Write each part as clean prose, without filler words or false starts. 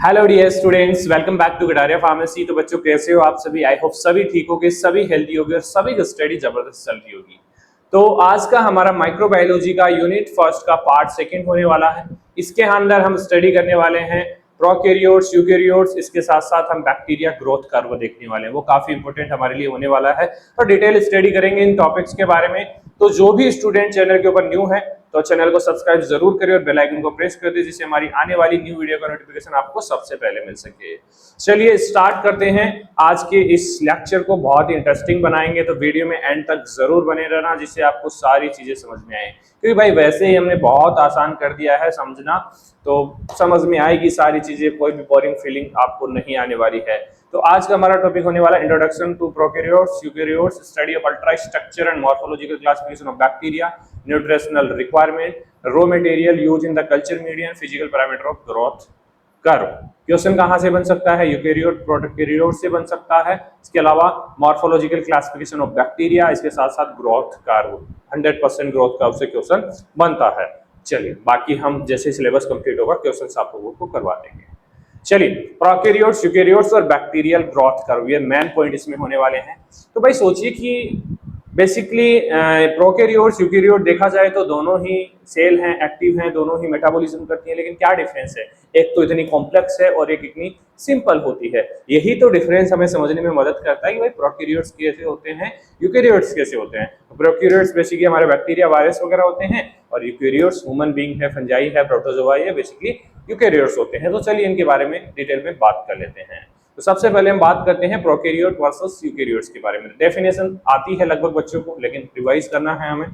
Hello dear students, welcome back to Kataria pharmacy. तो बच्चों कैसे हो आप सभी? आई होप सभी ठीक होगे, सभी हेल्दी होगे और सभी की स्टडी जबरदस्त चल रही होगी। तो आज का हमारा माइक्रोबायोलॉजी का यूनिट फर्स्ट का पार्ट सेकंड होने वाला है। इसके अंदर हम स्टडी करने वाले हैं प्रोकैरियोट्स, यूकैरियोट्स, इसके साथ साथ हम बैक्टीरिया ग्रोथ कर्व देखने वाले हैं। वो काफी इंपॉर्टेंट हमारे लिए होने वाला है और डिटेल स्टडी करेंगे इन टॉपिक्स के बारे में। तो जो भी स्टूडेंट चैनल के ऊपर न्यू है तो चैनल को सब्सक्राइब जरूर करें और बेल आइकन को प्रेस कर दें, जिससे हमारी आने वाली न्यू वीडियो का नोटिफिकेशन आपको सबसे पहले मिल सके। चलिए स्टार्ट करते हैं आज के इस लेक्चर को। बहुत ही इंटरेस्टिंग बनाएंगे, तो वीडियो में एंड तक जरूर बने रहना, जिससे आपको सारी चीजें समझ में आए। क्योंकि भाई वैसे ही हमने बहुत आसान कर दिया है समझना, तो समझ में आएगी सारी चीजें, कोई भी बोरिंग फीलिंग आपको नहीं आने वाली है। तो आज का हमारा टॉपिक होने वाला introduction to prokaryotes, eukaryotes, study of ultra structure and morphological classification of bacteria, nutritional requirement, raw material use in the culture medium, physical parameter of growth curve. Question कहां से बन सकता है? यूकैरियोट, प्रोकैरियोट से बन सकता है। इसके अलावा मॉर्फोलॉजिकल क्लासिफिकेशन ऑफ बैक्टीरिया, इसके साथ साथ ग्रोथ कर्व, 100% ग्रोथ कर्व से क्वेश्चन बनता है। चलिए बाकी हम जैसे सिलेबस कंप्लीट होगा क्वेश्चन आप लोगों को करवा देंगे। चलिए प्रोकैरियोट्स, यूकैरियोट्स और बैक्टीरियल ग्रोथ कर्व, ये मेन पॉइंट इसमें होने वाले हैं। तो भाई सोचिए कि बेसिकली प्रोकैरियोट्स, यूकैरियोट देखा जाए तो दोनों ही सेल हैं, एक्टिव हैं, दोनों ही मेटाबॉलिज्म करती हैं, लेकिन क्या डिफरेंस है? एक तो इतनी कॉम्प्लेक्स है और एक इतनी सिंपल होती है। यही तो डिफरेंस हमें समझने में मदद करता है कि भाई प्रोकैरियोट्स कैसे होते हैं, यूकैरियोट्स कैसे होते हैं। प्रोकैरियोट्स बेसिकली हमारे बैक्टीरिया, वायरस वगैरह होते हैं, और यूकैरियोट्स ह्यूमन बीइंग है, फंजाई है, प्रोटोजोआ, ये बेसिकली यूकैरियोट्स होते हैं। तो चलिए इनके बारे में डिटेल में बात कर लेते हैं। तो सबसे पहले हम बात करते हैं प्रोकैरियोट वर्सेस यूकैरियोट्स के बारे में। डेफिनेशन आती है लगभग बच्चों को, लेकिन रिवाइज करना है हमें।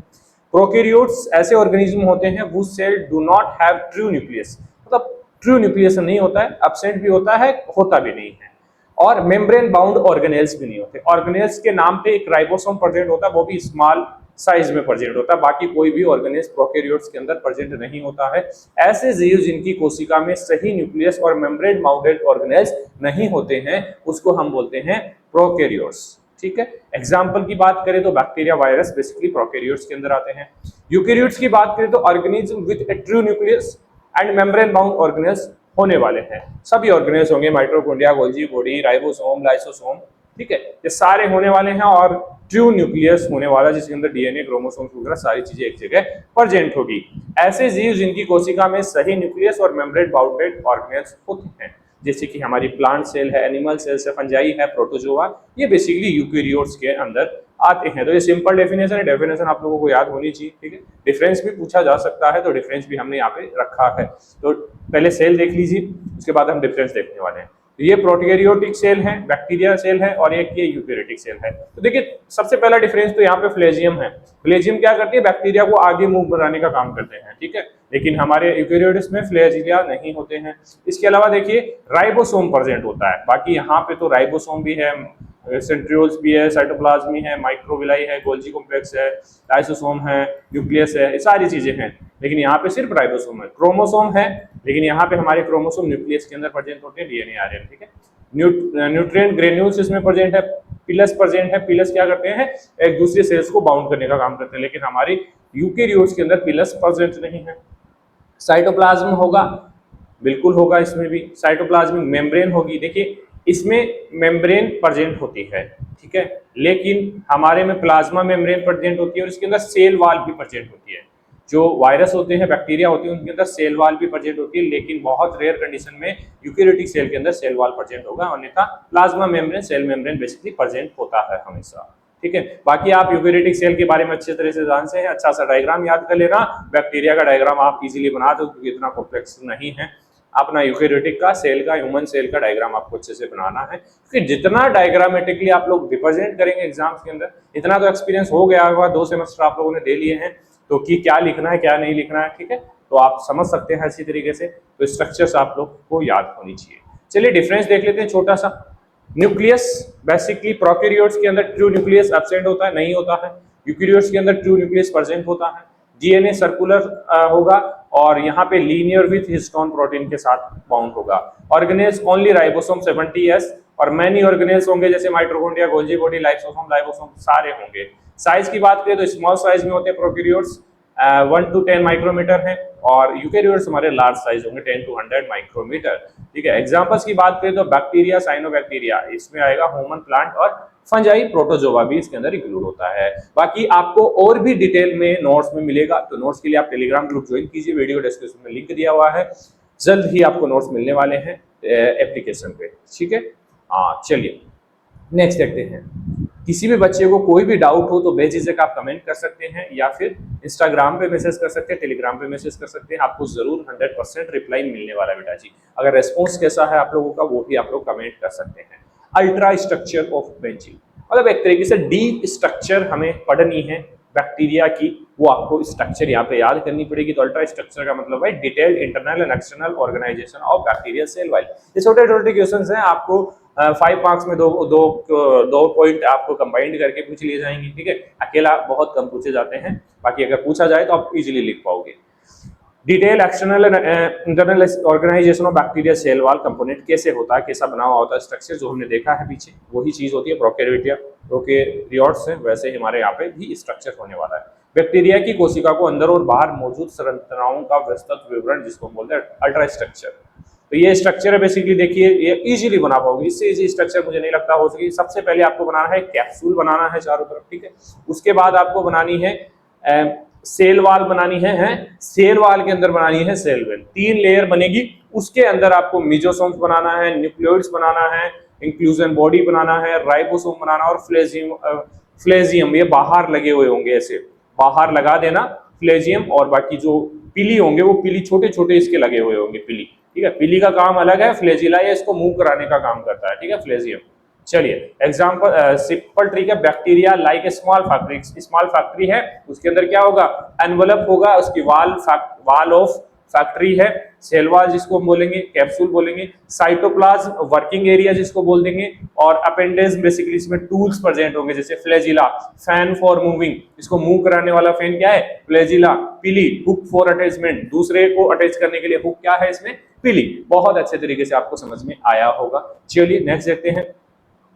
प्रोकैरियोट्स ऐसे ऑर्गेनिज्म होते हैं वो cell do not have true nucleus, मतलब ट्रू न्यूक्लियस नहीं होता है, एब्सेंट भी होता है, होता भी नहीं है, और मेम्ब्रेन बाउंड ऑर्गेनेल्स भी नहीं होते। ऑर्गेनेल्स के नाम पे एक राइबोसोम प्रेजेंट होता है, वो भी स्मॉल साइज में प्रेजेंट होता है। बाकी कोई भी ऑर्गेनेल्स प्रोकैरियोट्स के अंदर प्रेजेंट नहीं होता है। ऐसे जीव जिनकी कोशिका में सही न्यूक्लियस और मेम्ब्रेन बाउंडेड ऑर्गेनेल्स नहीं होते हैं, उसको हम बोलते हैं प्रोकैरियोट्स। ठीक है, एग्जांपल की बात करें तो बैक्टीरिया, वायरस बेसिकली प्रोकैरियोट्स के अंदर आते हैं। यूकैरियोट्स की बात करें तो organism with A true nucleus and membrane bound organelles होने वाले हैं। सभी ऑर्गेनेल्स होंगे, mitochondria, Golgi body, ribosome, lysosome, ठीक है, ये सारे होने वाले हैं, और ट्रू न्यूक्लियस होने वाला जिसके अंदर डीएनए, क्रोमोसोम्स वगैरह सारी चीजें एक जगह प्रेजेंट होगी। ऐसे जीव जिनकी कोशिका में सही न्यूक्लियस और मेम्ब्रेन बाउंडेड ऑर्गेनेल्स होते हैं, जैसे कि हमारी प्लांट सेल है, एनिमल सेल्स है, फंजाई है, प्रोटोजोआ, ये बेसिकली यूकैरियोट्स के अंदर आते हैं। तो ये सिंपल डेफिनेशन है, डेफिनेशन आप लोगों को याद होनी चाहिए। ठीक है, डिफरेंस भी पूछा जा सकता है, तो डिफरेंस भी हमने यहाँ पे रखा है। तो पहले सेल देख लीजिए, उसके बाद हम डिफरेंस देखने वाले हैं। ये प्रोकैरियोटिक सेल है, बैक्टीरिया सेल है, और एक ये यूकैरियोटिक सेल है। तो देखिए सबसे पहला डिफरेंस तो यहाँ पे फ्लेजियम है। फ्लेजियम क्या करती है? बैक्टीरिया को आगे मूव बनाने का काम करते हैं, ठीक है, लेकिन हमारे यूकैरियोट्स में फ्लैजिया नहीं होते हैं। इसके अलावा देखिए राइबोसोम प्रेजेंट होता है। बाकी यहाँ पे तो राइबोसोम भी है, सेंट्रियोल्स भी है, साइटोप्लाज्म है, माइक्रोविलाई है, गोल्जी कॉम्प्लेक्स है, लाइसोसोम है, न्यूक्लियस है, ये सारी चीजें हैं, लेकिन यहाँ पे सिर्फ राइबोसोम है। क्रोमोसोम है, लेकिन यहाँ पे हमारे क्रोमोसोम न्यूक्लियस के अंदर प्रेजेंट होते हैं, डीएनए, आरएनए, ठीक है। न्यूट्रिएंट ग्रेन्यूल्स इसमें प्रेजेंट है, पिलस प्रेजेंट है। पिलस क्या करते हैं? एक दूसरे सेल्स को बाउंड करने का काम करते हैं, लेकिन हमारी यूकैरियोट्स के अंदर पिलस प्रेजेंट नहीं है। साइटोप्लाज्म होगा, बिल्कुल होगा, इसमें भी साइटोप्लाज्मिक मेम्ब्रेन होगी। देखिए इसमें मेम्ब्रेन प्रेजेंट होती है, ठीक है, लेकिन हमारे में प्लाज्मा मेम्ब्रेन प्रेजेंट होती है, और इसके अंदर सेल वाल भी प्रेजेंट होती है। जो वायरस होते हैं, बैक्टीरिया होती है, उनके अंदर सेल वाल भी प्रेजेंट होती है, लेकिन बहुत रेयर कंडीशन में यूकैरियोटिक सेल के अंदर सेल वाल प्रेजेंट होगा, अन्यथा plasma membrane, cell membrane basically present होता है हमेशा। ठीक है, बाकी आप यूकैरियोटिक सेल के बारे में अच्छे तरह से जानते हैं। अच्छा सा डायग्राम याद कर लेना, बैक्टीरिया का डायग्राम आप इजीली बना दो क्योंकि इतना कॉम्प्लेक्स नहीं है। अपना यूकैरियोटिक का, सेल का, ह्यूमन सेल का डायग्राम आपको अच्छे से बनाना है, क्योंकि जितना डायग्रामेटिकली आप लोग रिप्रेजेंट करेंगे एग्जाम्स के अंदर, इतना तो एक्सपीरियंस हो गया होगा, 2 सेमेस्टर आप लोगों ने दे लिए हैं, तो कि क्या लिखना है क्या नहीं लिखना है, ठीक है, तो आप समझ सकते हैं अच्छी तरीके से। तो स्ट्रक्चर्स आप लोग को याद होनी चाहिए। चलिए डिफरेंस देख लेते हैं छोटा सा। न्यूक्लियस, बेसिकली प्रोकैरियोट्स के अंदर ट्रू न्यूक्लियस एब्सेंट होता है, नहीं होता है। यूकैरियोट्स के अंदर ट्रू न्यूक्लियस प्रेजेंट होता है। डीएनए सर्कुलर होगा, और यहाँ पे लीनियर विथ हिस्टोन प्रोटीन के साथ बाउंड होगा। ऑर्गेनेल्स ओनली राइबोसोम 70S, और मैनी ऑर्गेनेल्स होंगे जैसे mitochondria, Golgi body, lysosome, ribosome, सारे होंगे। साइज की बात करें तो स्मॉल साइज में होते हैं प्रोकैरियोट्स, 1 to 10 माइक्रोमीटर है, और यूकैरियोट्स हमारे लार्ज साइज होंगे, 10 to 100 माइक्रोमीटर। ठीक है। एग्जांपल्स की बात करें तो बैक्टीरिया, साइनोबैक्टीरिया, इसमें आएगा ह्यूमन, प्लांट और फंजाई, प्रोटोजोआ भी इसके अंदर इंक्लूड होता है। बाकी आपको और भी डिटेल में नोट्स में मिलेगा, तो नोट्स के लिए आप टेलीग्राम ग्रुप ज्वाइन कीजिए, वीडियो डिस्क्रिप्शन में लिंक दिया हुआ है, जल्द ही आपको नोट्स मिलने वाले हैं एप्लीकेशन पे, ठीक है। हाँ चलिए नेक्स्ट देखते हैं। किसी भी बच्चे को कोई भी डाउट हो तो बेझिझक आप कमेंट कर सकते हैं या फिर इंस्टाग्राम पे मैसेज कर सकते हैं, टेलीग्राम पे मैसेज कर सकते हैं, आपको जरूर 100% रिप्लाई मिलने वाला है बेटा जी। अगर रेस्पॉन्स कैसा है आप लोगों का वो भी आप लोग कमेंट कर सकते हैं। अल्ट्रा स्ट्रक्चर ऑफ बेंजीन, मतलब एक तरीके से डीप स्ट्रक्चर हमें पढ़नी है बैक्टीरिया की, वो आपको स्ट्रक्चर यहाँ पे याद करनी पड़ेगी। तो अल्ट्रा स्ट्रक्चर का मतलब है detailed internal and external organisation of bacterial cell wall. ये छोटे छोटे क्वेश्चंस हैं, आपको 5 मार्क्स में दो पॉइंट आपको कंबाइंड करके पूछ लिए जाएंगे, ठीक है। अकेला बहुत कम पूछे जाते हैं, बाकी अगर पूछा जाए तो आप इजीली लिख पाओगे। Detail external and internal organisation of bacteria cell wall component कैसे होता है, कैसा बना हुआ होता है स्ट्रक्चर, जो हमने देखा है पीछे वही चीज होती है। प्रोकैरियोट्स है वैसे ही हमारे यहाँ पे भी स्ट्रक्चर होने वाला है। बैक्टीरिया की कोशिका को अंदर और बाहर मौजूद संरचनाओं का विस्तृत विवरण, जिसको हम बोलते हैं अल्ट्रा स्ट्रक्चर। तो ये स्ट्रक्चर है बेसिकली, देखिए ये इजीली बना पाओगे, इससे इजी स्ट्रक्चर मुझे नहीं लगता हो सके। सबसे पहले आपको बनाना है कैप्सूल बनाना है चारों तरफ, ठीक है। उसके बाद आपको बनानी है सेल वाल बनानी है सेल वाल के अंदर बनानी है सेल वेल, 3 लेयर बनेगी। उसके अंदर आपको मिजोसोम्स बनाना है, न्यूक्लियोइड्स बनाना है, इंक्लूजन बॉडी बनाना है, राइबोसोम बनाना और फ्लेजियम ये बाहर लगे हुए होंगे, ऐसे बाहर लगा देना फ्लेजियम। और बाकी जो पिली होंगे वो पिली छोटे छोटे इसके लगे हुए होंगे पिली, ठीक है। पिली का काम अलग है, फ्लेजिला ये इसको मूव कराने का काम करता है, ठीक है, फ्लेजियम। चलिए एग्जांपल सिंपल ट्रिक है, bacteria like small factory, small factory है, उसके अंदर क्या होगा एनवलप होगा, उसकी वाल ऑफ फैक्ट्री है, सेल वाल जिसको हम बोलेंगे, कैप्सूल बोलेंगे, साइटोप्लाज्म वर्किंग एरिया जिसको बोल देंगे, और अपेंडेज बेसिकली इसमें टूल्स प्रेजेंट होंगे, जैसे फ्लैजिला फैन फॉर मूविंग, इसको मूव कराने वाला फैन क्या है फ्लैजिला, पिली हुक फॉर अटैचमेंट, दूसरे को अटैच करने के लिए हुक क्या है इसमें पिली। बहुत अच्छे तरीके से आपको समझ में आया होगा। चलिए नेक्स्ट देखते हैं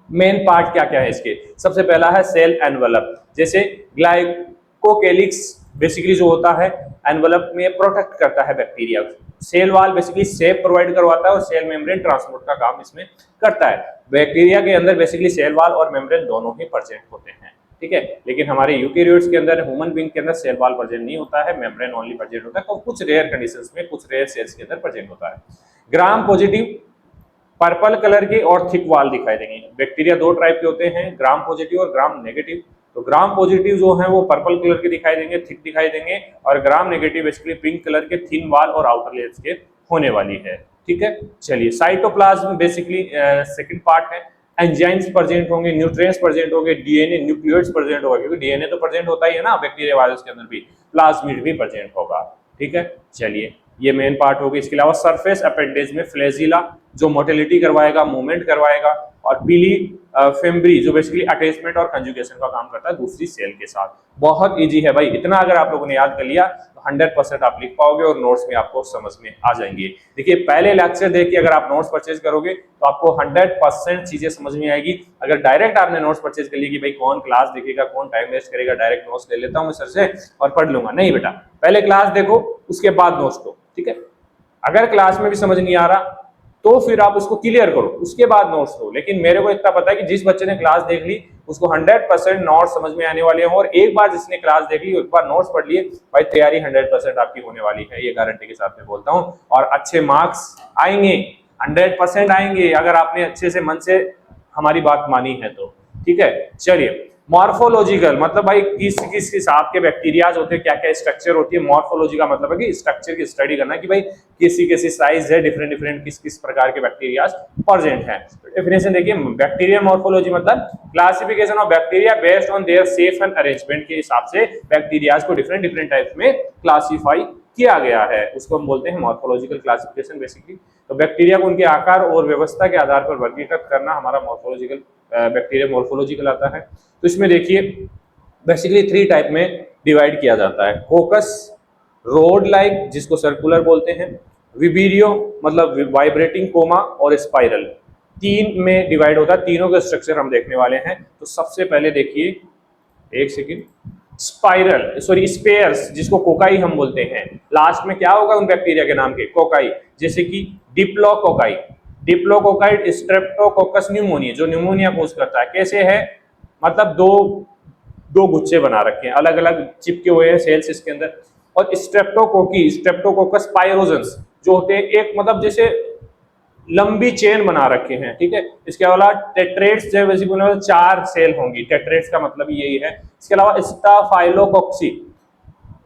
मेन पार्ट क्या क्या है इसके। सबसे पहला है सेल एनवलप, जैसे ग्लाइकोकेलिक्स बेसिकली जो होता है एनवलप में प्रोटेक्ट करता है bacteria. Cell wall basically shape provide करवाता है और सेल मेम्ब्रेन ट्रांसपोर्ट का काम इसमें करता है। बैक्टीरिया के अंदर बेसिकली सेल वाल और मेम्ब्रेन दोनों ही प्रेजेंट होते हैं, ठीक है। लेकिन हमारे यूकेरियोट्स के अंदर, ह्यूमन बीइंग के अंदर सेल वाल प्रेजेंट नहीं होता है, मेम्ब्रेन ओनली प्रेजेंट होता है, तो कुछ रेयर कंडीशंस में कुछ रेयर सेल्स के अंदर प्रेजेंट होता है। ग्राम पॉजिटिव पर्पल कलर के और थिक वाल दिखाई देंगे। बैक्टीरिया 2 टाइप के होते हैं, ग्राम पॉजिटिव और ग्राम नेगेटिव। तो ग्राम पॉजिटिव जो है वो पर्पल कलर के दिखाई देंगे, थिक दिखाई देंगे, और gram negative basically pink colour के थिन वाल और आउटर लेयर्स के होने वाली है, ठीक है। चलिए साइटोप्लाज्म बेसिकली सेकंड पार्ट है, एंजाइम्स प्रेजेंट होंगे, न्यूट्रिएंट्स प्रेजेंट होंगे, डीएनए न्यूक्लियोइड्स प्रेजेंट होगा, क्योंकि डीएनए तो प्रेजेंट होता ही है ना बैक्टीरिया वायरस के अंदर भी, प्लाज्मिड भी प्रेजेंट होगा, ठीक है। चलिए ये मेन पार्ट होगी। इसके अलावा सरफेस अपेंडेज में फ्लैजिला जो मोटिलिटी करवाएगा, मूवमेंट करवाएगा, और पीली फेम्ब्री जो बेसिकली अटैचमेंट और कंजुगेशन का काम करता है दूसरी सेल के साथ। बहुत इजी है भाई, इतना अगर आप लोगों ने याद कर लिया तो 100% आप लिख पाओगे और नोट्स में आपको समझ में आ जाएंगे। देखिए पहले लेक्चर देख के अगर आप नोट्स परचेज करोगे तो आपको 100% चीजें समझ में आएगी। अगर डायरेक्ट आपने नोट्स परचेज कर ली कि भाई कौन क्लास देखेगा, कौन टाइम वेस्ट करेगा, डायरेक्ट नोट्स ले लेता हूँ मैं सर से और पढ़ लूंगा, नहीं बेटा, पहले क्लास देखो उसके बाद नोट्स लो, ठीक है। अगर क्लास में भी समझ नहीं आ रहा तो फिर आप उसको क्लियर करो, उसके बाद नोट्स लो। लेकिन मेरे को इतना पता है कि जिस बच्चे ने क्लास देख ली उसको 100% नोट्स समझ में आने वाले हैं, और एक बार जिसने क्लास देख ली एक बार नोट्स पढ़ लिए, भाई तैयारी 100% आपकी होने वाली है, ये गारंटी के साथ में बोलता हूँ। और अच्छे मार्क्स आएंगे, 100% आएंगे अगर आपने अच्छे से मन से हमारी बात मानी है तो, ठीक है। चलिए मॉर्फोलॉजिकल मतलब भाई किस किस हिसाब के बैक्टीरियाज होते हैं, क्या क्या स्ट्रक्चर होती है। मॉर्फोलॉजी का मतलब है कि स्ट्रक्चर की स्टडी करना कि भाई किसी किसी साइज है, डिफरेंट डिफरेंट किस किस प्रकार के बैक्टीरियाज प्रेजेंट हैं। डेफिनेशन देखिए, बैक्टीरियल मॉर्फोलॉजी मतलब classification of bacteria based on their shape and arrangement के हिसाब से बैक्टीरियाज को डिफरेंट डिफरेंट टाइप्स में क्लासिफाई किया गया है, उसको हम बोलते हैं मॉर्फोलॉजिकल क्लासिफिकेशन बेसिकली। तो बैक्टीरिया को उनके आकार और व्यवस्था के आधार पर वर्गीकृत करना हमारा मॉर्फोलॉजिकल बैक्टीरिया मॉर्फोलॉजी कहलाता है। तो इसमें देखिए बेसिकली 3 टाइप में डिवाइड किया जाता है, कोकस, रोड लाइक जिसको सर्कुलर बोलते हैं, विबीरियो मतलब वाइब्रेटिंग कोमा, और स्पाइरल। 3 में डिवाइड होता है, तीनों के स्ट्रक्चर हम देखने वाले हैं। तो सबसे पहले देखिए, एक सेकेंड, स्पाइरल सॉरी स्पेयर्स जिसको कोकाई हम बोलते हैं, लास्ट में क्या होगा उन बैक्टीरिया के नाम के, कोकाई। जैसे कि डिप्लोकोकाई, डिप्लोकोकाई स्ट्रेप्टोकोकस न्यूमोनिया, जो न्यूमोनिया कोज करता है। कैसे है, मतलब दो दो गुच्छे बना रखे हैं, अलग अलग चिपके हुए हैं सेल्स इसके अंदर। और स्ट्रेप्टोकोकी, स्ट्रेप्टोकोकस पायरोजेंस जो होते हैं, एक मतलब जैसे लंबी चेन बना रखे हैं, ठीक है। इसके अलावा टेट्रेट्स जो है 4 सेल होंगी, टेट्रेट्स का मतलब यही है। इसके अलावा स्टाफाइलोकोक्सी,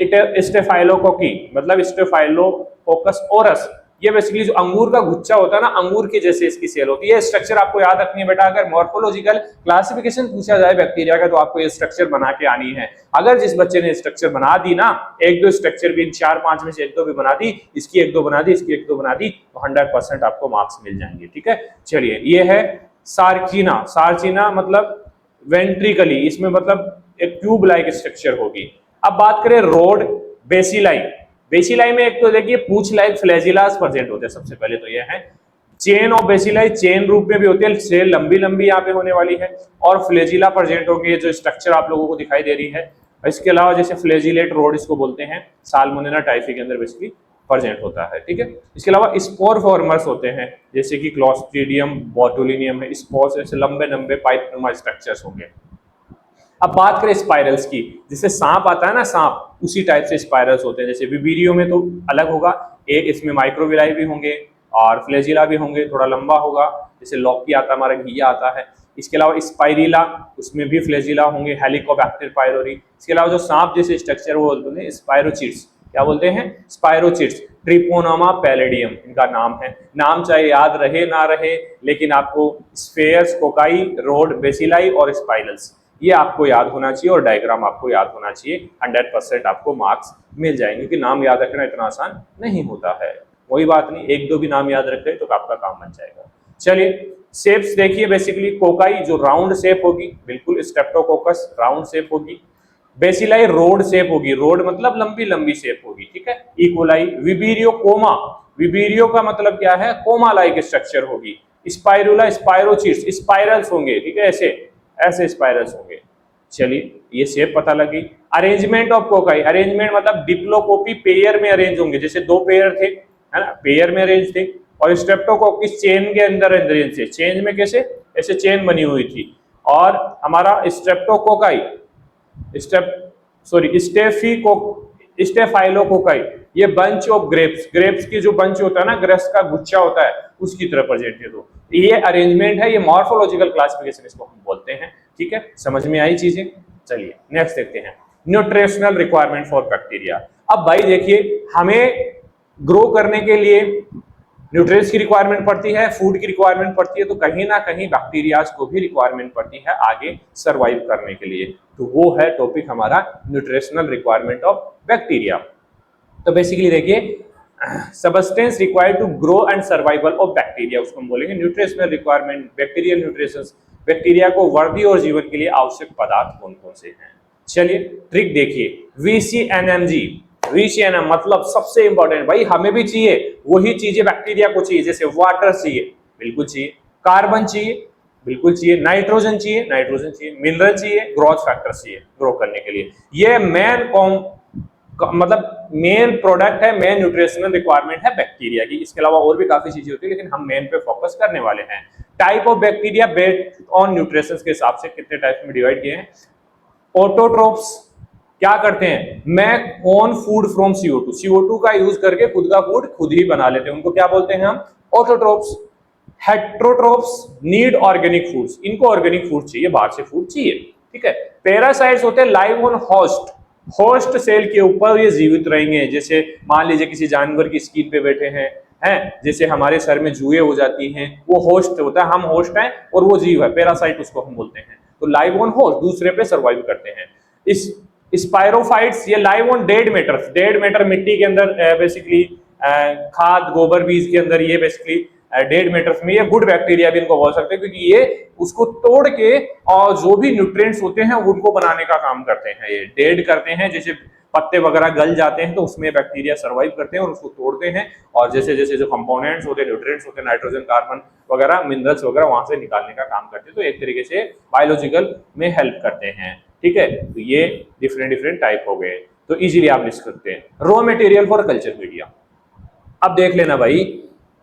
स्टेफाइलोकोकी मतलब स्टेफाइलोकोकस ओरस, ये बेसिकली जो अंगूर का गुच्छा होता है ना, अंगूर के जैसे इसकी सेल होती है। स्ट्रक्चर आपको याद रखनी है बेटा, अगर मॉर्फोलॉजिकल क्लासिफिकेशन पूछा जाए बैक्टीरिया का तो आपको ये स्ट्रक्चर बना के आनी है। अगर जिस बच्चे ने स्ट्रक्चर बना दी ना, एक दो स्ट्रक्चर भी 4-5 में से एक दो भी बना दी, इसकी एक दो बना दी, इसकी एक दो बना दी, तो 100% आपको मार्क्स मिल जाएंगे, ठीक है। चलिए, ये है सार्चिना। सार्चिना मतलब वेंट्रिकली, इसमें मतलब एक ट्यूब लाइक स्ट्रक्चर होगी। अब बात करें रोड बेसिलाई, बेसिलाई में एक तो देखिए पूंछ लाइक फ्लैजिलास प्रेजेंट होते हैं। सबसे पहले तो ये है चेन ऑफ बेसिलाई, चेन रूप में भी होती है, सेल लंबी लंबी यहाँ पे होने वाली है, और फ्लैजिला प्रेजेंट होंगे, जो स्ट्रक्चर आप लोगों को दिखाई दे रही है। इसके अलावा जैसे फ्लैजिलेट रोड इसको बोलते हैं, साल्मोनेला टाइफी के अंदर बेसिकली प्रेजेंट होता है, ठीक है। इसके अलावा स्पोर फॉर्मर्स होते हैं, जैसे कि क्लॉस्ट्रीडियम, बोटुलिनियम है, स्पोर्स ऐसे लंबे लंबे पाइप नुमा स्ट्रक्चर्स होंगे। अब बात करें स्पाइरल्स की, जैसे सांप आता है ना, सांप उसी टाइप से स्पाइरल्स होते हैं। जैसे विबीरियो में तो अलग होगा, एक इसमें माइक्रोविलाई भी होंगे और फ्लैजिला भी होंगे, थोड़ा लंबा होगा। जैसे लॉकी आता है, हमारा घिया आता है। इसके अलावा स्पाइरिला, उसमें भी फ्लैजिला होंगे, हेलिकोबैक्टर पायलोरी। इसके अलावा जो सांप जैसे स्ट्रक्चर वो बोलते हैं स्पाइरोचिट्स, क्या बोलते हैं, स्पाइरोचिट्स। ट्रिपोनोमा पैलेडियम इनका नाम है। नाम चाहे याद रहे ना रहे, लेकिन आपको स्फेयर्स, कोकाई, रोड बेसिलाई और स्पाइरल्स ये आपको याद होना चाहिए, और डायग्राम आपको याद होना चाहिए। 100% आपको मार्क्स मिल जाएंगे, क्योंकि नाम याद रखना इतना आसान नहीं होता है। कोई बात नहीं, एक दो भी नाम याद रखे तो आपका काम बन जाएगा। चलिए, शेप्स देखिए, बेसिकली कोकाई जो राउंड शेप होगी, बिल्कुल स्ट्रेप्टोकोकस राउंड शेप होगी। बेसिलाई रोड शेप होगी, रोड मतलब लंबी लंबी शेप होगी, ठीक है। इकोलाई, विबीरियो कोमा, विबीरियो का मतलब क्या है, कोमा लाइक स्ट्रक्चर होगी। स्पाइरुला, स्पाइरोचिट्स स्पाइरल्स होंगे, ठीक है, ऐसे ऐसे स्पाइरल्स होंगे। चलिए, ये शेप पता लगी। अरेंजमेंट ऑफ कोकाई, अरेंजमेंट मतलब डिप्लोकोपी पेयर में अरेंज होंगे, जैसे दो पेयर थे, है ना, पेयर में अरेंज थे। और स्ट्रेप्टोकोकस चेन के अंदर अरेंज थे, चेन में कैसे, ऐसे चेन बनी हुई थी। और हमारा स्ट्रेप्टोकोकाई, स्टेफाइलोकोकाई, ये बंच ऑफ ग्रेप्स, ग्रेप्स की जो बंच होता है ना, ग्रेप्स का गुच्छा होता है, उसकी तरह प्रेजेंट है। तो ये अरेंजमेंट है, ये मॉर्फोलॉजिकल क्लासिफिकेशन इसको हम बोलते हैं, ठीक है। समझ में आई चीजें। चलिए नेक्स्ट देखते हैं, न्यूट्रिशनल रिक्वायरमेंट फॉर बैक्टीरिया। अब भाई देखिए, हमें ग्रो करने के लिए न्यूट्रिएंट्स की रिक्वायरमेंट पड़ती है, फूड की रिक्वायरमेंट पड़ती है, तो कहीं ना कहीं बैक्टीरियाज को भी रिक्वायरमेंट पड़ती है आगे सर्वाइव करने के लिए। तो वो है टॉपिक हमारा न्यूट्रिशनल रिक्वायरमेंट ऑफ बैक्टीरिया। तो बेसिकली देखिए, substance required to grow and survival of bacteria, उसको हम बोलेंगे nutritional requirement, bacterial nutrition. Bacteria को वर्दी और जीवन के लिए आवश्यक पदार्थ कौन कौन से हैं। चलिए ट्रिक देखिए, VCNMG, VCNM मतलब सबसे इंपॉर्टेंट, भाई हमें भी चाहिए वही चीजें बैक्टीरिया को चाहिए, जैसे वाटर चाहिए, बिल्कुल चाहिए, कार्बन चाहिए, बिल्कुल चाहिए, नाइट्रोजन चाहिए, नाइट्रोजन चाहिए, मिनरल चाहिए, ग्रोथ फैक्टर चाहिए ग्रो करने के लिए। ये मतलब मेन प्रोडक्ट है, मेन न्यूट्रिशनल रिक्वायरमेंट है बैक्टीरिया की। इसके अलावा और भी काफी चीजें होती है, लेकिन हम मेन पे फोकस करने वाले हैं। Type of bacteria based on nutrition के हिसाब से कितने टाइप में डिवाइड किए हैं। ऑटोट्रोप्स क्या करते हैं, make own food from CO2, CO2 का यूज करके खुद का फूड खुद ही बना लेते हैं, उनको क्या बोलते हैं हम, ऑटोट्रोप्स। हेट्रोट्रोप्स नीड ऑर्गेनिक फूड्स, इनको ऑर्गेनिक फूड चाहिए, बाहर से फूड चाहिए, ठीक है। पैरासाइट्स होते हैं live on host, host cell के ऊपर ये जीवित रहेंगे। जैसे मान लीजिए किसी जानवर की स्किन पे बैठे हैं, जैसे हमारे सर में जुएं हो जाती हैं, वो होस्ट होता है, हम होस्ट हैं और वो जीव है, पैरासाइट उसको हम बोलते हैं। तो लाइव ऑन होस्ट, दूसरे पे सर्वाइव करते हैं। इस स्पाइरोफाइट्स ये live on dead matter, dead matter मिट्टी के अंदर बेसिकली खाद गोबर बीज के अंदर, ये बेसिकली डेड मैटर्स में ये गुड बैक्टीरिया भी इनको बोल सकते हैं, क्योंकि ये उसको तोड़ के और जो भी न्यूट्रिएंट्स होते हैं उनको बनाने का काम करते हैं। ये डेड करते हैं, जैसे पत्ते वगैरह गल जाते हैं तो उसमें बैक्टीरिया सर्वाइव करते हैं और उसको तोड़ते हैं, और जैसे जैसे जो कंपोनेंट्स होते हैं, न्यूट्रिएंट्स होते हैं, नाइट्रोजन, कार्बन वगैरह, मिनरल्स वगैरह वहां से निकालने का काम करते हैं। तो एक तरीके से बायोलॉजिकल में हेल्प करते हैं, ठीक है। तो ये डिफरेंट डिफरेंट टाइप हो गए, तो इजीली आप लिख सकते हैं। Raw material for culture media, अब देख लेना भाई,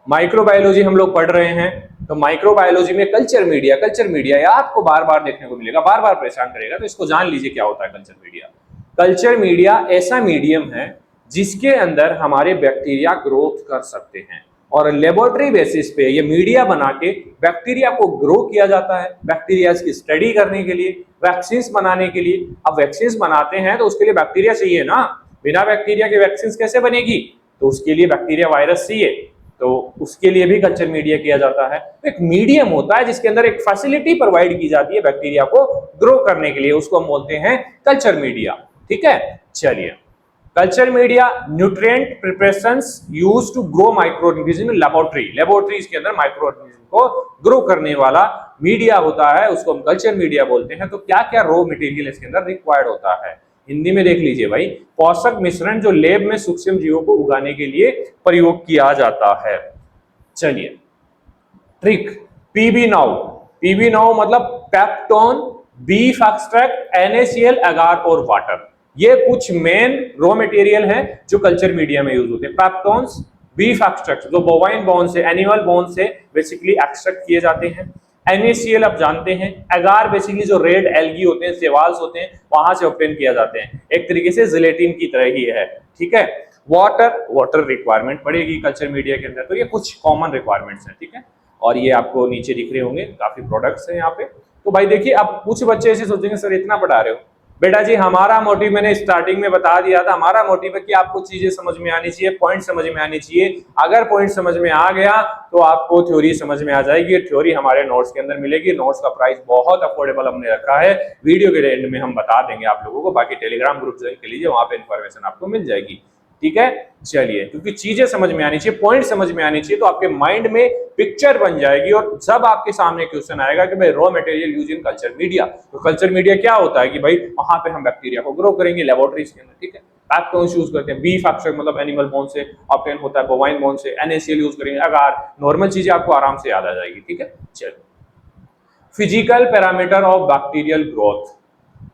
माइक्रोबायोलॉजी हम लोग पढ़ रहे हैं, तो माइक्रोबायोलॉजी में कल्चर मीडिया या आपको बार बार देखने को मिलेगा, बार बार परेशान करेगा, तो इसको जान लीजिए क्या होता है कल्चर मीडिया। कल्चर मीडिया ऐसा मीडियम है जिसके अंदर हमारे बैक्टीरिया ग्रोथ कर सकते हैं और लेबोरेटरी बेसिस पे ये मीडिया बना के बैक्टीरिया को ग्रो किया जाता है, बैक्टीरिया की स्टडी करने के लिए, वैक्सीन बनाने के लिए। अब वैक्सीन बनाते हैं तो उसके लिए बैक्टीरिया चाहिए ना, बिना बैक्टीरिया के वैक्सीन कैसे बनेगी, तो उसके लिए बैक्टीरिया वायरस चाहिए, तो उसके लिए भी कल्चर मीडिया किया जाता है। तो एक मीडियम होता है जिसके अंदर एक फैसिलिटी प्रोवाइड की जाती है बैक्टीरिया को ग्रो करने के लिए, उसको हम बोलते हैं कल्चर मीडिया। ठीक है, चलिए, culture media nutrient preparations used to grow micro organism in laboratories के अंदर माइक्रो ऑर्गेनिज्म को ग्रो करने वाला मीडिया होता है, उसको हम कल्चर मीडिया बोलते हैं। तो क्या क्या रॉ मटेरियल इसके अंदर रिक्वायर्ड होता है, हिंदी में देख लीजिए भाई, पोषक मिश्रण जो लैब में सूक्ष्म जीवों को उगाने के लिए प्रयोग किया जाता है। चलिए, ट्रिक पीबी नाउ मतलब पेप्टोन, बीफ एक्सट्रैक्ट, NaCl, अगार और वाटर, ये कुछ मेन रॉ मटेरियल हैं जो कल्चर मीडिया में यूज होते हैं। पेप्टोन्स, बीफ एक्सट्रैक्ट जो बोवाइन बोन से, एनिमल बोन से बेसिकली एक्सट्रैक्ट किए जाते हैं। NaCl आप जानते हैं, अगार बेसिकली जो रेड एल्गी होते हैं, सेवाल्स होते हैं, वहां से ऑब्टेन किया जाते हैं, एक तरीके से जिलेटिन की तरह ही है। ठीक है, वाटर रिक्वायरमेंट पड़ेगी कल्चर मीडिया के अंदर, तो ये कुछ कॉमन रिक्वायरमेंट्स हैं। ठीक है, और ये आपको नीचे दिख रहे होंगे काफी प्रोडक्ट्स हैं यहाँ पे। तो भाई देखिए, अब कुछ बच्चे ऐसे सोचेंगे सर इतना पढ़ा रहे हो, बेटा जी हमारा मोटिव मैंने स्टार्टिंग में बता दिया था, हमारा मोटिव है कि आपको चीजें समझ में आनी चाहिए, पॉइंट समझ में आनी चाहिए। अगर पॉइंट समझ में आ गया तो आपको थ्योरी समझ में आ जाएगी। थ्योरी हमारे नोट्स के अंदर मिलेगी, नोट्स का प्राइस बहुत अफोर्डेबल हमने रखा है, वीडियो के एंड में हम बता देंगे आप लोगों को। बाकी टेलीग्राम ग्रुप ज्वाइन कर लीजिए, वहां पे इन्फॉर्मेशन आपको मिल जाएगी। ठीक है, चलिए, क्योंकि चीजें समझ में आनी चाहिए, पॉइंट समझ में आनी चाहिए, तो आपके माइंड में पिक्चर बन जाएगी। और जब आपके सामने क्वेश्चन आएगा कि भाई raw material use in culture media, तो कल्चर मीडिया क्या होता है कि भाई वहां पे हम बैक्टीरिया को ग्रो करेंगे लेबोरेटरीज के अंदर। ठीक है, पेप्टोन्स यूज करते हैं, बीफ एक्सट्रैक्ट मतलब एनिमल बोन से ऑब्टेन होता है, बोवाइन बोन से, NaCl यूज करेंगे, अगार, नॉर्मल चीजें आपको आराम से याद आ जाएगी। ठीक है, चलिए, physical parameter of bacterial growth,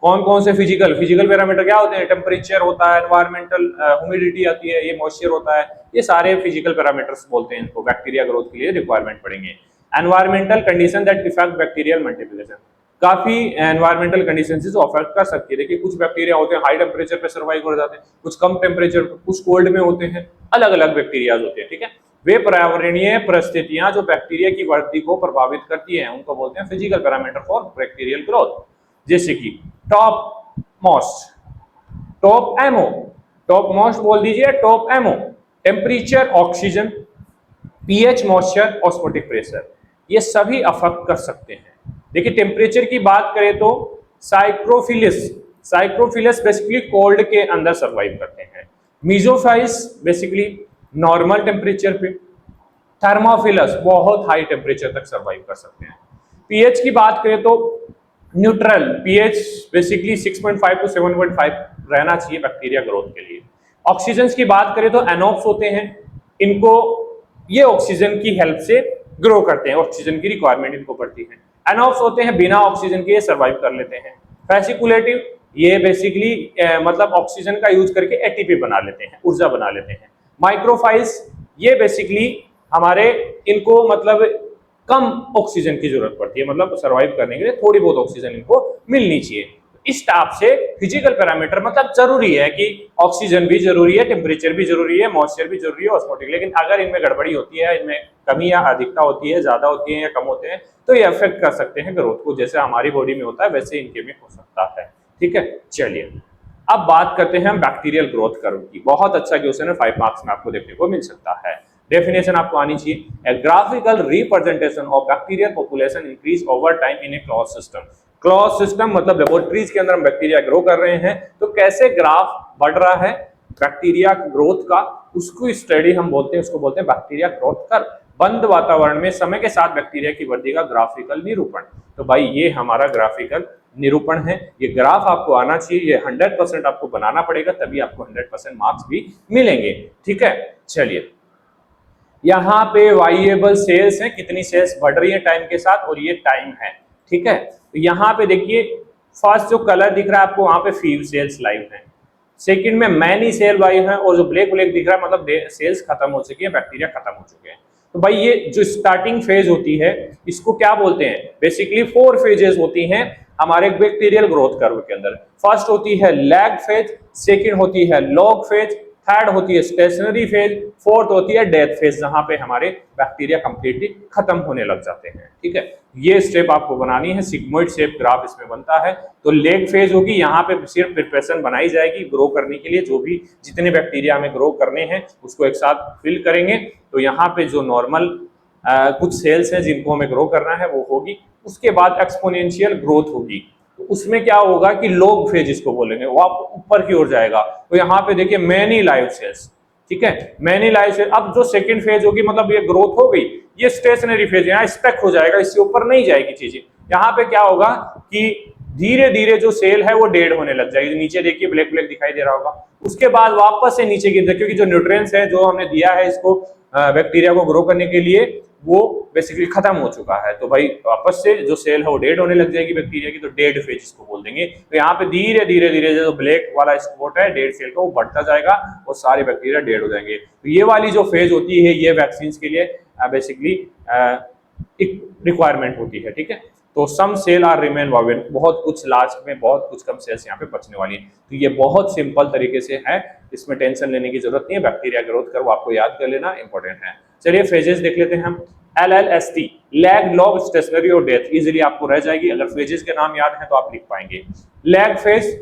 कौन कौन से फिजिकल पैरामीटर क्या होते हैं, टेम्परेचर होता है, एनवायरमेंटल ह्यूमिडिटी आती है, ये मॉइस्चर होता है, ये सारे फिजिकल पैरामीटर्स बोलते हैं इनको, बैक्टीरिया ग्रोथ के लिए रिक्वायरमेंट पड़ेंगे। Environmental condition that effect bacterial multiplication, काफी एनवायरमेंटल कंडीशंस जो अफेक्ट कर सकती है। देखिए, कुछ बैक्टीरिया होते हैं हाई टेम्परेचर पे सर्वाइव कर जाते हैं, कुछ कम टेम्परेचर, कुछ कोल्ड में होते हैं, अलग अलग बैक्टीरिया होते हैं। ठीक है, वे पर्यावरणीय परिस्थितियां जो बैक्टीरिया की वृद्धि को प्रभावित करती हैं उनको बोलते हैं physical parameter for bacterial growth. जैसे कि टॉप मोस्ट बोल दीजिए, टॉप एमओ, temperature, oxygen, pH, moisture, osmotic pressure, ये सभी अफेक्ट कर सकते हैं। देखिए, टेम्परेचर की बात करें तो साइक्रोफिलस बेसिकली कोल्ड के अंदर सर्वाइव करते हैं, मीजोफाइल्स बेसिकली नॉर्मल टेम्परेचर पे, थर्मोफिलस बहुत हाई टेम्परेचर तक सर्वाइव कर सकते हैं। पीएच की बात करें तो न्यूट्रल, पीएच बेसिकली 6.5 to 7.5 रहना चाहिए बैक्टीरिया ग्रोथ के लिए। ऑक्सीजन की बात करें तो एनोप्स होते हैं, इनको ये ऑक्सीजन की हेल्प से ग्रो करते हैं, ऑक्सीजन की रिक्वायरमेंट इनको पड़ती है। एनोप्स होते हैं बिना ऑक्सीजन के सर्वाइव कर लेते हैं। फेसिकुलेटिव, ये बेसिकली मतलब ऑक्सीजन का यूज करके एटीपी बना लेते हैं, ऊर्जा बना लेते हैं। माइक्रोफाइल्स, ये बेसिकली हमारे इनको मतलब कम ऑक्सीजन की जरूरत पड़ती है, मतलब सर्वाइव करने के लिए थोड़ी बहुत ऑक्सीजन इनको मिलनी चाहिए। इस टाइप से फिजिकल पैरामीटर मतलब जरूरी है कि ऑक्सीजन भी जरूरी है, टेम्परेचर भी जरूरी है, मॉइस्चर भी जरूरी है, ऑस्मोटिक, लेकिन अगर इनमें गड़बड़ी होती है, इनमें कमी या अधिकता होती है, ज्यादा होती है या कम होते हैं, तो ये अफेक्ट कर सकते हैं ग्रोथ को। जैसे हमारी बॉडी में होता है वैसे इनके में हो सकता है। ठीक है, चलिए, अब बात करते हैं हम बैक्टीरियल ग्रोथ कर्व की। बहुत अच्छा क्वेश्चन है, 5 मार्क्स में आपको देखने को मिल सकता है। डेफिनेशन आपको आनी चाहिए, a graphical representation of bacterial population increase over time in a close system. Close system मतलब लेबोरेटरीज के अंदर हम बैक्टीरिया ग्रो कर रहे हैं, तो कैसे ग्राफ बढ़ रहा है बैक्टीरिया ग्रोथ का, उसको स्टडी हम बोलते हैं, उसको बोलते हैं बैक्टीरिया ग्रोथ कर्व। बंद वातावरण में समय के साथ बैक्टीरिया की वृद्धि का ग्राफिकल निरूपण। तो भाई ये हमारा ग्राफिकल निरूपण है, ये ग्राफ आपको आना चाहिए, ये 100% आपको बनाना पड़ेगा, तभी आपको 100% मार्क्स भी मिलेंगे। ठीक है, चलिए, यहाँ पे वाइएबल सेल्स हैं, कितनी सेल्स बढ़ रही है टाइम के साथ, और ये टाइम है। ठीक है, तो यहाँ पे देखिए फर्स्ट जो कलर दिख रहा है आपको, वहां पे फीव सेल्स लाइव हैं, सेकंड में मैनी सेल लाइव हैं, और जो ब्लैक दिख रहा है मतलब सेल्स खत्म हो चुकी है, बैक्टीरिया खत्म हो चुके हैं। तो भाई ये जो स्टार्टिंग फेज होती है इसको क्या बोलते हैं, बेसिकली 4 फेजेस होती हैं हमारे बैक्टीरियल ग्रोथ कर्व के अंदर। फर्स्ट होती है लैग फेज, सेकंड होती है लॉग फेज, थर्ड होती है स्टेशनरी फेज, फोर्थ होती है डेथ फेज, जहां पे हमारे बैक्टीरिया कंप्लीटली खत्म होने लग जाते हैं। ठीक है, ये स्टेप आपको बनानी है, सिग्मोइड शेप ग्राफ इसमें बनता है। तो लेग फेज होगी, यहाँ पे सिर्फ प्रिपरेशन बनाई जाएगी ग्रो करने के लिए, जो भी जितने बैक्टीरिया हमें ग्रो करने हैं उसको एक साथ फिल करेंगे। तो यहाँ पे जो नॉर्मल कुछ सेल्स हैं जिनको हमें ग्रो करना है वो होगी। उसके बाद एक्सपोनेंशियल ग्रोथ होगी, तो उसमें क्या होगा कि लॉग फेज इसको बोलेंगे, वो आप ऊपर की ओर जाएगा। तो यहाँ पे देखिए मैनी लाइव सेल्स, ठीक है, मैनी लाइव सेल्स। अब जो सेकंड फेज होगी मतलब ये ग्रोथ हो गई, ये स्टेशनरी फेज यहाँ स्टक हो जाएगा, इससे ऊपर नहीं जाएगी चीजें। यहाँ पे क्या होगा कि धीरे धीरे जो सेल है वो डेड होने लग जाएगी, नीचे देखिए ब्लैक ब्लैक दिखाई दे रहा होगा। उसके बाद वापस से नीचे गिरता है, क्योंकि जो न्यूट्रिएंट्स है जो हमने दिया है इसको बैक्टीरिया को ग्रो करने के लिए वो बेसिकली खत्म हो चुका है। तो भाई वापस से जो सेल है वो डेड होने लग जाएगी बैक्टीरिया की, तो डेड फेज इसको बोल देंगे। तो यहाँ पे धीरे धीरे धीरे जो ब्लैक वाला स्पॉट है डेड सेल का वो बढ़ता जाएगा और सारे बैक्टीरिया डेड हो जाएंगे। तो ये वाली जो फेज होती है ये वैक्सीन के लिए बेसिकली एक रिक्वायरमेंट होती है। ठीक है, तो सम सेल आर रिमेन वावेन, बहुत कुछ लास्ट में बहुत कुछ कम सेल्स यहाँ पे बचने वाली है। तो ये बहुत सिंपल तरीके से है, इसमें टेंशन लेने की जरूरत नहीं है। बैक्टीरिया ग्रोथ कर्व आपको याद कर लेना इंपॉर्टेंट है। चलिए फेजेस देख लेते हैं हम। LLST लैग, लॉग, स्टेशनरी और डेथ इजीली आपको रह जाएगी, अगर फेजेस के नाम याद है तो आप लिख पाएंगे। लैग फेज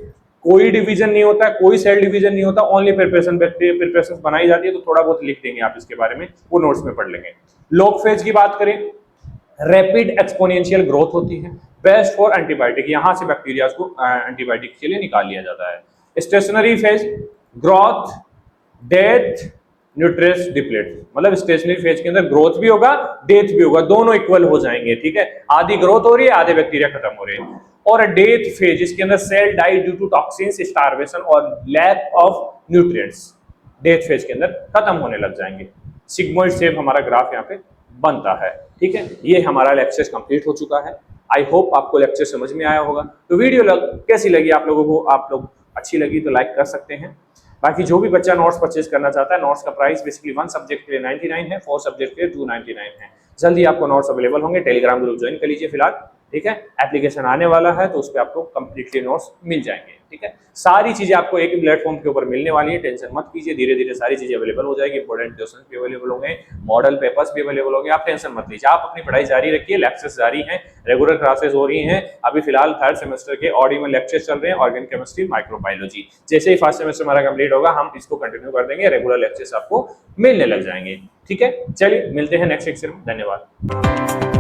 कोई डिवीजन नहीं होता है, कोई सेल डिवीजन नहीं होता, ओनली प्रिपरेशन, बैक्टीरिया प्रिपरेशन बनाई जाती है, तो थोड़ा बहुत लिख देंगे आप इसके बारे में, वो नोट्स में पढ़ लेंगे। लॉग फेज की बात करें, रैपिड एक्सपोनेंशियल ग्रोथ होती है, बेस्ट फॉर एंटीबायोटिक, यहां से बैक्टीरिया को एंटीबायोटिक के लिए निकाल लिया जाता है। Stationary phase growth, death, nutrients deplete, मतलब स्टेशनरी फेज के अंदर ग्रोथ भी होगा डेथ भी होगा, दोनों इक्वल हो जाएंगे। ठीक है, आधी ग्रोथ हो रही है आधे बैक्टीरिया खत्म हो रहे हैं। और डेथ फेज इसके अंदर cell die due to toxins, starvation और lack of nutrients, death phase के अंदर खत्म होने लग जाएंगे। सिग्मोइड शेप हमारा ग्राफ यहाँ पे बनता है। ठीक है, ये हमारा लेक्चर कंप्लीट हो चुका है। आई होप आपको लेक्चर समझ में आया होगा। तो वीडियो कैसी लगी आप लोगों को, आप लोग अच्छी लगी तो लाइक कर सकते हैं। बाकी जो भी बच्चा नोट्स परचेज करना चाहता है, नोट्स का प्राइस बेसिकली 1 सब्जेक्ट के लिए 99 है, 4 सब्जेक्ट के लिए 299 है। जल्दी आपको नोट्स अवेलेबल होंगे, टेलीग्राम ग्रुप ज्वाइन कर लीजिए फिलहाल। ठीक है, एप्लीकेशन आने वाला है तो उस पर आपको कंप्लीटली नोट्स मिल जाएंगे। ठीक है, सारी चीजें आपको एक ही प्लेटफॉर्म के ऊपर मिलने वाली है, टेंशन मत कीजिए, धीरे धीरे सारी चीजें अवेलेबल हो जाएगी। इंपॉर्टेंट क्वेश्चन भी अवेलेबल होंगे, मॉडल पेपर्स भी अवेलेबल होंगे, आप टेंशन मत लीजिए, आप अपनी पढ़ाई जारी रखिए। लेक्चर्स जारी हैं, रेगुलर क्लासेस हो रही हैं। अभी फिलहाल 3rd सेमेस्टर के ऑडियो में लेक्चर्स चल रहे हैं, ऑर्गेनिक केमिस्ट्री, माइक्रोबायोलॉजी। जैसे ही 1st सेमेस्टर हमारा कंप्लीट होगा हम इसको कंटिन्यू कर देंगे, रेगुलर लेक्चर्स आपको मिलने लग जाएंगे। ठीक है, चलिए मिलते हैं नेक्स्ट लेक्चर में, धन्यवाद।